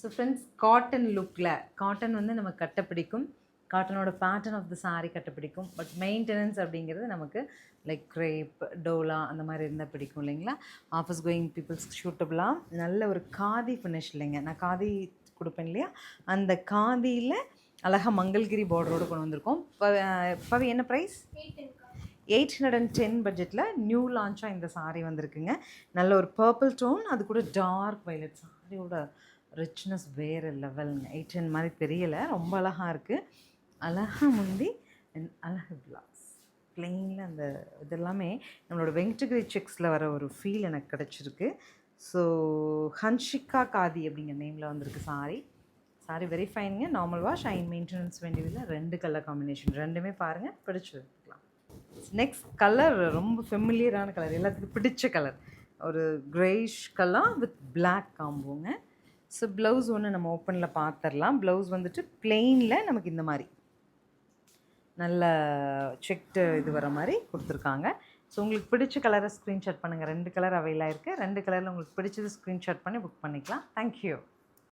So friends, cotton லுக்கில் cotton வந்து நமக்கு கட்ட பிடிக்கும், காட்டனோட பேட்டர்ன் ஆஃப் த சாரீ கட்ட பிடிக்கும். பட் மெயின்டெனன்ஸ் அப்படிங்கிறது நமக்கு லைக் க்ரேப், டோலா அந்த மாதிரி இருந்தால் பிடிக்கும் இல்லைங்களா. ஆஃபீஸ் கோயிங் பீப்புள்ஸ்க்கு சூட்டபுளாக நல்ல ஒரு காதி ஃபினிஷ் இல்லைங்க. நான் காதி கொடுப்பேன் இல்லையா, அந்த காதியில் அழகாக மங்கள்கிரி பார்டரோடு கொண்டு வந்திருக்கோம். பவி என்ன ப்ரைஸ்? 810 பட்ஜெட்டில் நியூ லான்ச்சாக இந்த சாரீ வந்திருக்குங்க. நல்ல ஒரு பர்பிள் டோன், அது கூட டார்க் வைலட். சாரியோட ரிச்னஸ் வேறு லெவலுங்க. 810 மாதிரி தெரியலை, ரொம்ப அழகாக இருக்குது. அழகாக முந்தி அழகு பிளாஸ் பிளெயினில் அந்த இதெல்லாமே நம்மளோட வெங்கடகிரி செக்ஸில் வர ஒரு ஃபீல் எனக்கு கிடச்சிருக்கு. ஸோ ஹன்ஷிகா காதி அப்படிங்கிற நேமில் வந்திருக்கு சாரி வெரி ஃபைனுங்க. நார்மல் வாஷ், ஷைன் மெயின்டெனன்ஸ் வேண்டியதில்லை. 2 கலர் காம்பினேஷன், ரெண்டுமே பாருங்கள், பிடிச்சி எடுத்துக்கலாம். நெக்ஸ்ட் கலர் ரொம்ப ஃபெமிலியரான கலர், எல்லாத்துக்கும் பிடிச்ச கலர், ஒரு கிரேஷ் கலர் வித் பிளாக் காம்போங்க. ஸோ ப்ளவுஸ் ஒன்று நம்ம ஓப்பனில் பார்த்துடலாம். ப்ளவுஸ் வந்துட்டு பிளெயினில் நமக்கு இந்த மாதிரி நல்ல செக்டு இது வர மாதிரி கொடுத்துருக்காங்க. ஸோ உங்களுக்கு பிடிச்ச கலரை ஸ்க்ரீன்ஷாட் பண்ணுங்கள். 2 கலர் அவைலாக இருக்குது. 2 கலரில் உங்களுக்கு பிடிச்சது ஸ்க்ரீன்ஷாட் பண்ணி புக் பண்ணிக்கலாம். தேங்க்யூ.